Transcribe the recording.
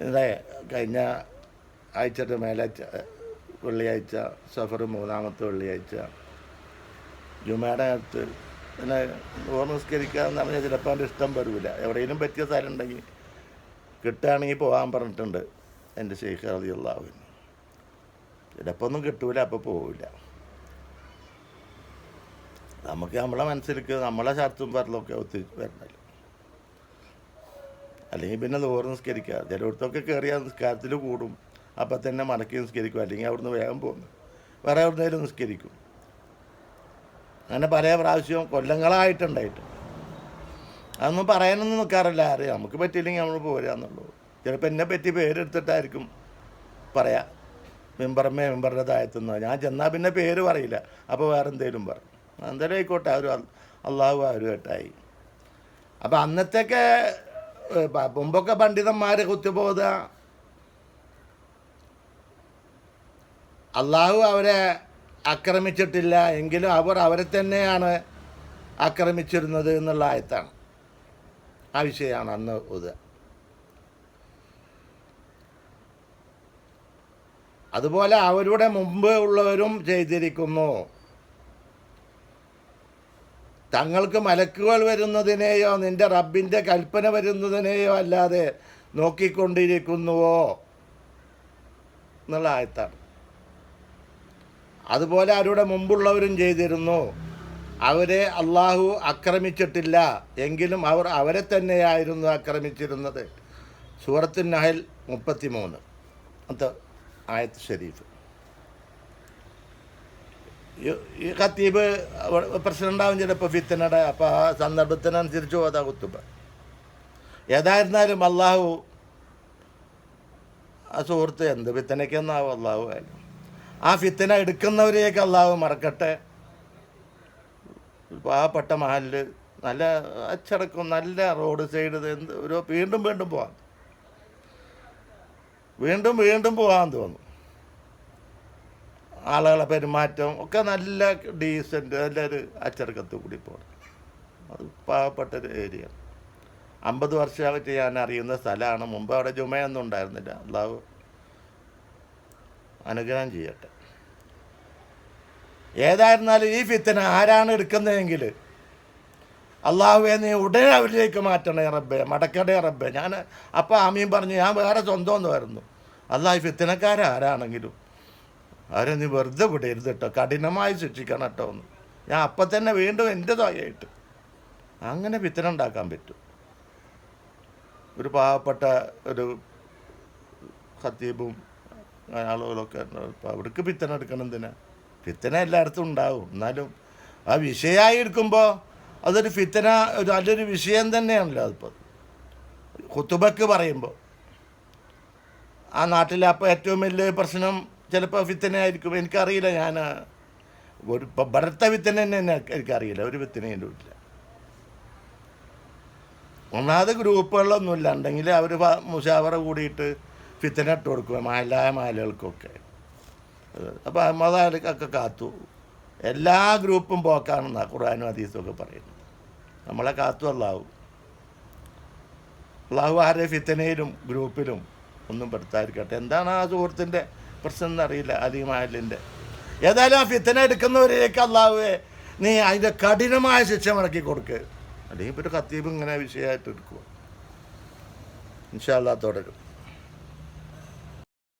ഇന്നലെ കഴിഞ്ഞ ആഴ്ചയുടെ വെള്ളിയാഴ്ച സഫർ 3-ാമത്തെ വെള്ളിയാഴ്ച ജുമയുടെ അടുത്ത് പിന്നെ നമസ്കരിക്കുക എന്ന് പറഞ്ഞാൽ ചിലപ്പോൾ അവൻ്റെ ഇഷ്ടം വരില്ല. എവിടെയെങ്കിലും പറ്റിയ സ്ഥലം ഉണ്ടെങ്കിൽ കിട്ടുകയാണെങ്കിൽ പോകാൻ പറഞ്ഞിട്ടുണ്ട് എൻ്റെ ഷെയ്ഖ് റളിയല്ലാഹു അൻഹു. ചിലപ്പോൾ ഒന്നും കിട്ടൂല, അപ്പോൾ പോവില്ല. നമുക്ക് നമ്മളെ മനസ്സിലേക്ക് നമ്മളെ ഷർത്തും പറലൊക്കെ ഒത്തി വരണല്ലോ. അല്ലെങ്കിൽ പിന്നെ ദൂരെ നിസ്കരിക്കുക. ചിലയിടത്തൊക്കെ കയറിയാൽ നിസ്കാരത്തിൽ കൂടും, അപ്പം തന്നെ മടക്കി നിസ്കരിക്കും. അല്ലെങ്കിൽ അവിടുന്ന് വേഗം പോകുന്നു വേറെ എവിടുന്നേലും നിസ്കരിക്കും. അങ്ങനെ പല പ്രാവശ്യവും കൊല്ലങ്ങളായിട്ടുണ്ടായിട്ട് അതൊന്നും പറയാനൊന്നും നിൽക്കാറില്ല. അറിയാം നമുക്ക് പറ്റിയില്ലെങ്കിൽ നമ്മൾ പോരുക എന്നുള്ളൂ. ചിലപ്പോൾ എന്നെ പറ്റി പേരെടുത്തിട്ടായിരിക്കും പറയാം, മെമ്പറുടെ താഴത്തുനിന്ന്. ഞാൻ ചെന്നാൽ പിന്നെ പേര് പറയില്ല, അപ്പോൾ വേറെ എന്തെങ്കിലും പറയും. എന്തായാലും ആയിക്കോട്ടെ, അള്ളാഹു അവരുമായിട്ടായി. അപ്പം അന്നത്തെയൊക്കെ മുമ്പൊക്കെ പണ്ഡിതന്മാർ കുത്തുബോധ അള്ളാഹു അവരെ ആക്രമിച്ചിട്ടില്ല എങ്കിലും അവർ അവരെ തന്നെയാണ് ആക്രമിച്ചിരുന്നത് എന്നുള്ള ആയത്താണ്. ആ വിഷയമാണ് അന്ന് ഓതുക. അതുപോലെ അവരുടെ മുമ്പ് ഉള്ളവരും ചെയ്തിരിക്കുന്നു. തങ്ങൾക്ക് മലക്കുകൾ വരുന്നതിനെയോ നിൻ്റെ റബ്ബിൻ്റെ കൽപ്പന വരുന്നതിനെയോ അല്ലാതെ നോക്കിക്കൊണ്ടിരിക്കുന്നുവോ എന്നുള്ള ആയത്താണ്. അതുപോലെ അവരുടെ മുമ്പുള്ളവരും ചെയ്തിരുന്നു. അവരെ അള്ളാഹു ആക്രമിച്ചിട്ടില്ല എങ്കിലും അവർ അവരെ തന്നെയായിരുന്നു ആക്രമിച്ചിരുന്നത്. സൂറത്തുൻ നഹൽ 33 ആയത്ത് ഷരീഫ്. ഈ ഖത്തീബ് പ്രസിഡൻ്റാവും ചിലപ്പോൾ ഫിത്തനയുടെ. അപ്പോൾ ആ സന്ദർഭത്തിനനുസരിച്ച് ഓതാ കുത്തുബ. ഏതായിരുന്നാലും അള്ളാഹു ആ സുഹൃത്ത് എന്ത് ഫിത്തനയ്ക്കെന്നാവും അള്ളാഹു ആയാലും ആ ഫിത്തന എടുക്കുന്നവരെയൊക്കെ അള്ളാഹു മറക്കട്ടെ. പാവപ്പെട്ട മഹലിൽ നല്ല അച്ചടക്കം, നല്ല റോഡ് സൈഡ്, എന്ത് ഒരു വീണ്ടും പോകാം, വീണ്ടും പോകാൻ തോന്നും. ആളുകളെ പെരുമാറ്റം ഒക്കെ നല്ല ഡീസൻറ്റ്, നല്ലൊരു അച്ചടക്കത്തിൽ കൂടി പോകണം. അത് പാവപ്പെട്ടൊരു ഏരിയ. 50 വർഷമായിട്ട് ഞാൻ അറിയുന്ന സ്ഥലമാണ്. മുമ്പ് അവിടെ ജുമയൊന്നും ഉണ്ടായിരുന്നില്ല. അള്ളാഹു അനുഗ്രഹം ചെയ്യട്ടെ. ഏതായിരുന്നാലും ഈ ഫിത്തന ആരാണ് എടുക്കുന്നതെങ്കിൽ അള്ളാഹുവെ നീ ഉടനെ അവരിലേക്ക് മാറ്റണേ റബ്ബേ, മടക്കണേ റബ്ബേ. ഞാൻ അപ്പം ആമീൻ പറഞ്ഞു, ഞാൻ വേറെ സ്വന്തം ഒന്ന് വരുന്നു. അള്ളാഹ് ഫിത്തനക്കാരാരാണെങ്കിലും അവരെ നീ വെറുതെ വിടരുത് കേട്ടോ, കഠിനമായി ശിക്ഷിക്കണം കേട്ടോ എന്ന്. ഞാൻ അപ്പം തന്നെ വീണ്ടും എൻ്റെ തായായിട്ട് അങ്ങനെ ഫിത്തന ഉണ്ടാക്കാൻ പറ്റും. ഒരു പാവപ്പെട്ട ഒരു ഖത്തീബും ആളുകളൊക്കെ അവിടേക്ക് ഫിത്തന എടുക്കണം. എന്തിനാ? ഫിത്തന എല്ലായിടത്തും ഉണ്ടാവും. എന്നാലും ആ വിഷയമായി എടുക്കുമ്പോൾ അതൊരു ഫിത്തന, നല്ലൊരു വിഷയം തന്നെയാണല്ലോ. അതിപ്പോൾ ഖുതുബക്ക് പറയുമ്പോൾ ആ നാട്ടിലെ അപ്പോൾ ഏറ്റവും വലിയ പ്രശ്നം ചിലപ്പോൾ ഫിത്തനയായിരിക്കും. എനിക്കറിയില്ല, ഞാൻ ഒരു ഭരത്ത ഫിത്തന തന്നെ എനിക്കറിയില്ല. ഒരു ഫിത്തനയും ഇല്ല. ഒന്നാമത് ഗ്രൂപ്പുകളിലൊന്നുമില്ല. ഉണ്ടെങ്കിൽ അവർ മുഷാവറ കൂടിയിട്ട് ഫിത്തന ഇട്ട് കൊടുക്കുക മാലകൾക്കൊക്കെ. അപ്പോൾ അഹമ്മദാലിക്കൊക്കെ കാത്തു. എല്ലാ ഗ്രൂപ്പും പോക്കാണെന്നാണ് ഖുർആനും ഹദീസും ഒക്കെ പറയുന്നത്. നമ്മളെ കാത്തു അള്ളാഹു. അള്ളാഹു ആരെ ഫിത്തനയിലും ഗ്രൂപ്പിലും ഒന്നും പെടുത്താതിരിക്കട്ടെ. എന്താണ് ആ സുഹൃത്തിൻ്റെ പ്രശ്നം എന്നറിയില്ല, അലിമാലിൻ്റെ. ഏതായാലും ആ ഫിത്തന എടുക്കുന്നവരേക്ക് അള്ളാഹുവെ നീ അതിൻ്റെ കഠിനമായ ശിക്ഷ മടക്കി കൊടുക്കുക. അല്ലെങ്കിൽ ഇപ്പോൾ ഒരു ഖത്തീബ് ഇങ്ങനെ വിഷയമായിട്ട് എടുക്കുക. ഇൻഷാ അല്ലാഹ് തുടരും.